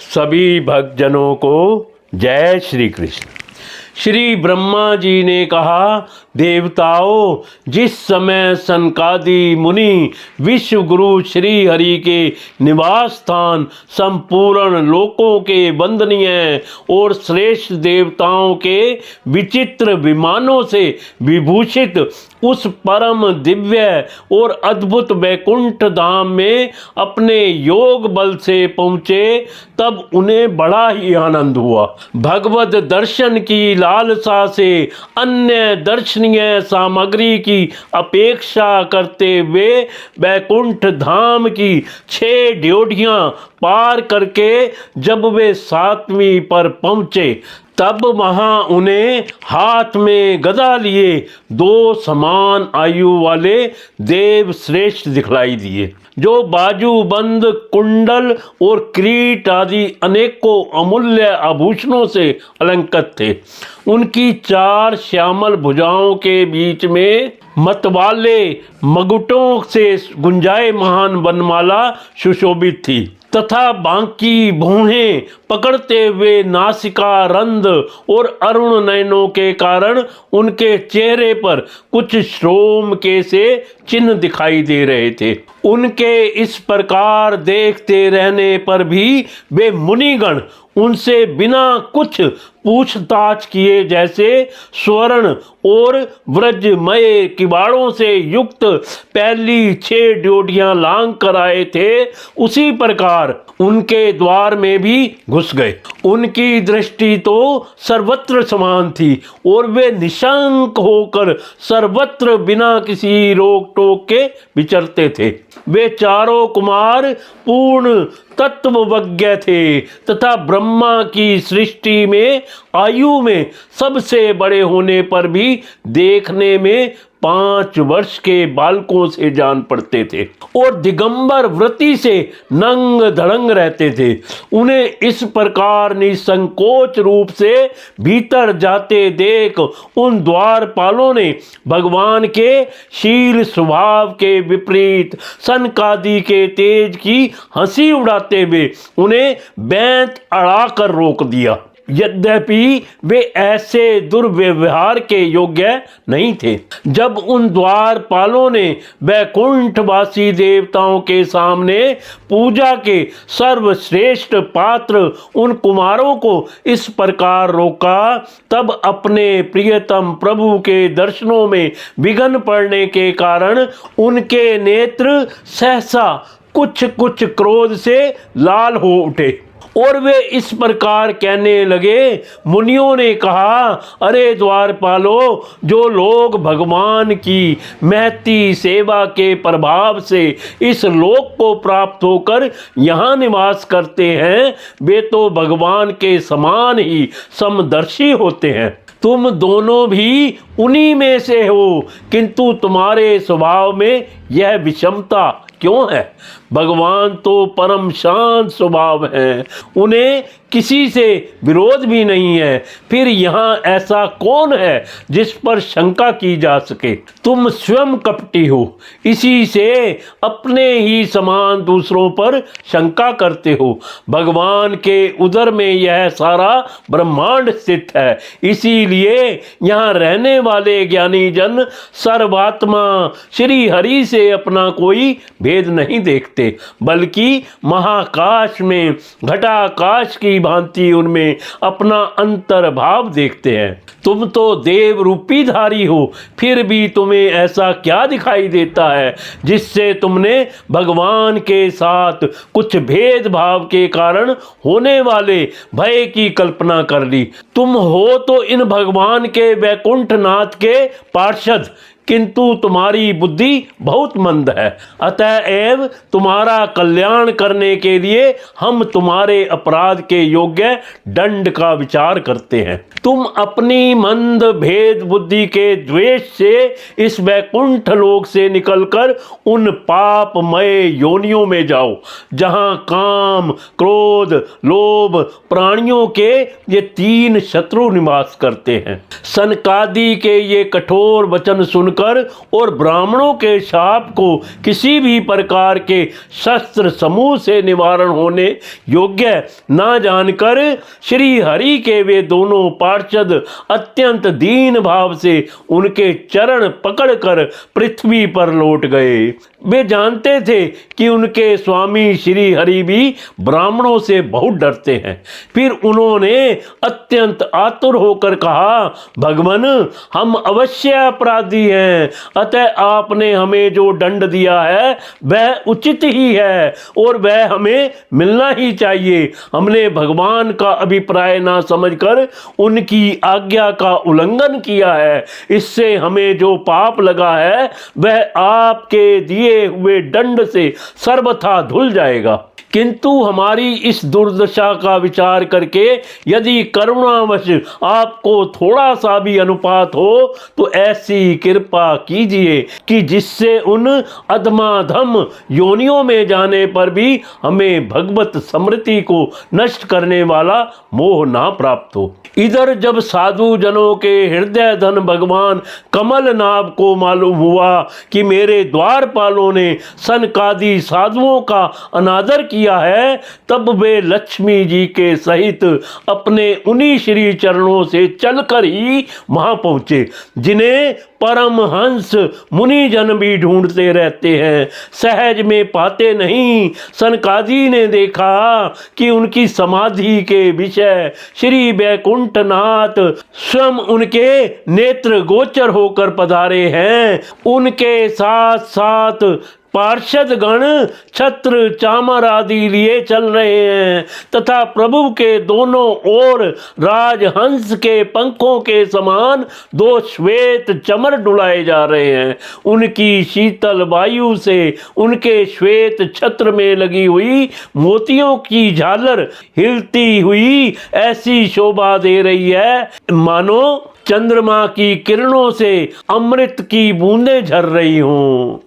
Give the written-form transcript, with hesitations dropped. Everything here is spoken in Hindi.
सभी भक्तजनों को जय श्री कृष्ण। श्री ब्रह्मा जी ने कहा, देवताओं, जिस समय सनकादि मुनि विश्व गुरु श्री हरि के निवास स्थान संपूर्ण लोकों के वंदनीय और श्रेष्ठ देवताओं के विचित्र विमानों से विभूषित उस परम दिव्य और अद्भुत वैकुंठ धाम में अपने योग बल से पहुँचे, तब उन्हें बड़ा ही आनंद हुआ। भगवत दर्शन की लालसा से अन्य दर्शनीय सामग्री की अपेक्षा करते हुए वैकुंठ धाम की 6 ड्योढ़ियां पार करके जब वे 7वीं पर पहुँचे, तब वहाँ उन्हें हाथ में गदा लिए 2 समान आयु वाले देव श्रेष्ठ दिखलाई दिए, जो बाजूबंद कुंडल और किरीट आदि अनेकों अमूल्य आभूषणों से अलंकृत थे। उनकी 4 श्यामल भुजाओं के बीच में मतवाले मकुटों से गुंजायमान वनमाला सुशोभित थी तथा बांकी भौहें पकड़ते हुए नासिका रंध्र और अरुण नयनों के कारण उनके चेहरे पर कुछ श्रोम के से चिन्ह दिखाई दे रहे थे। उनके इस प्रकार देखते रहने पर भी वे मुनिगण उनसे बिना कुछ पूछताछ किए जैसे स्वर्ण और व्रजमय किवाड़ों से युक्त पहली 6 ड्योढ़ियां लांघ कर आए थे, उसी प्रकार उनके द्वार में भी घुस गए। उनकी दृष्टि तो सर्वत्र समान थी और वे निशंक होकर सर्वत्र बिना किसी रोक टोक के विचरते थे। वे चारों कुमार पूर्ण तत्वज्ञ थे तथा ब्रह्मा की सृष्टि में आयु में सबसे बड़े होने पर भी देखने में 5 वर्ष के बालकों से जान पड़ते थे और दिगंबर वृत्ति से नंग धड़ंग रहते थे। उन्हें इस प्रकार निसंकोच रूप से भीतर जाते देख उन द्वारपालों ने भगवान के शील स्वभाव के विपरीत सनकादि के तेज की हंसी उड़ाते हुए उन्हें बैंत अड़ा कर रोक दिया। यद्यपि वे ऐसे दुर्व्यवहार के योग्य नहीं थे। जब उन द्वारपालों ने वैकुंठवासी देवताओं के सामने पूजा के सर्वश्रेष्ठ पात्र उन कुमारों को इस प्रकार रोका, तब अपने प्रियतम प्रभु के दर्शनों में विघ्न पड़ने के कारण उनके नेत्र सहसा कुछ कुछ क्रोध से लाल हो उठे और वे इस प्रकार कहने लगे, मुनियों ने कहा, अरे द्वारपालों, जो लोग भगवान की महती सेवा के प्रभाव से इस लोक को प्राप्त होकर यहाँ निवास करते हैं, वे तो भगवान के समान ही समदर्शी होते हैं। तुम दोनों भी उन्हीं में से हो, किंतु तुम्हारे स्वभाव में यह विषमता क्यों है? भगवान तो परम शांत स्वभाव है, उन्हें किसी से विरोध भी नहीं है, फिर यहाँ ऐसा कौन है जिस पर शंका की जा सके? तुम स्वयं कपटी हो, इसी से अपने ही समान दूसरों पर शंका करते हो। भगवान के उदर में यह सारा ब्रह्मांड स्थित है, इसीलिए यहाँ रहने वाले ज्ञानी जन सर्वात्मा श्री हरि से अपना कोई भेद नहीं देखते, बल्कि महाकाश में घटाकाश की भांति उनमें अपना अंतर्भाव देखते हैं। तुम तो देव रूपी धारी हो, फिर भी तुम्हें ऐसा क्या दिखाई देता है जिससे तुमने भगवान के साथ कुछ भेदभाव के कारण होने वाले भय की कल्पना कर ली? तुम हो तो इन भगवान के वैकुंठनाथ के पार्षद, किंतु तुम्हारी बुद्धि बहुत मंद है। अतएव तुम्हारा कल्याण करने के लिए हम तुम्हारे अपराध के योग्य दंड का विचार करते हैं। तुम अपनी मंद भेद बुद्धि के द्वेष से इस वैकुंठ लोक से निकलकर उन पापमय योनियों में जाओ, जहां काम, क्रोध, लोभ, प्राणियों के ये 3 शत्रु निवास करते हैं। सनकादि के ये कठोर वचन सुनकर छोड़कर और ब्राह्मणों के शाप को किसी भी प्रकार के शस्त्र समूह से निवारण होने योग्य ना जानकर श्री हरि के वे दोनों पार्षद अत्यंत दीन भाव से उनके चरण पकड़कर पृथ्वी पर लौट गए। वे जानते थे कि उनके स्वामी श्री हरि भी ब्राह्मणों से बहुत डरते हैं। फिर उन्होंने अत्यंत आतुर होकर कहा, भगवान, हम अवश्य अपराधी हैं, अतः आपने हमें जो दंड दिया है वह उचित ही है और वह हमें मिलना ही चाहिए। हमने भगवान का अभिप्राय ना समझकर उनकी आज्ञा का उल्लंघन किया है। इससे हमें जो पाप लगा है वह आपके दिए हुए दंड से सर्वथा धुल जाएगा। किंतु हमारी इस दुर्दशा का विचार करके यदि करुणावश आपको थोड़ा सा भी अनुपात हो तो ऐसी कृपा कीजिए कि जिससे उन अधमाधम योनियों में जाने पर भी हमें भगवत स्मृति को नष्ट करने वाला मोह ना प्राप्त हो। इधर जब साधु जनों के हृदय धन भगवान कमल नाभ को मालूम हुआ कि मेरे द्वारपालों ने सनकादि साधुओं का अनादर किया है, तब वे लक्ष्मी जी के सहित अपने उन्हीं श्री चरणों से चलकर ही वहां पहुंचे, जिन्हें परमहंस मुनिजन भी ढूंढते रहते हैं, सहज में पाते नहीं। सनकादि ने देखा कि उनकी समाधि के विषय श्री वैकुंठनाथ स्वयं उनके नेत्र गोचर होकर पधारे हैं। उनके साथ साथ पार्षद गण छत्र चामर आदि लिए चल रहे हैं तथा प्रभु के दोनों ओर राजहंस के पंखों के समान दो श्वेत चमर डुलाए जा रहे हैं। उनकी शीतल वायु से उनके श्वेत छत्र में लगी हुई मोतियों की झालर हिलती हुई ऐसी शोभा दे रही है मानो चंद्रमा की किरणों से अमृत की बूंदें झर रही हों।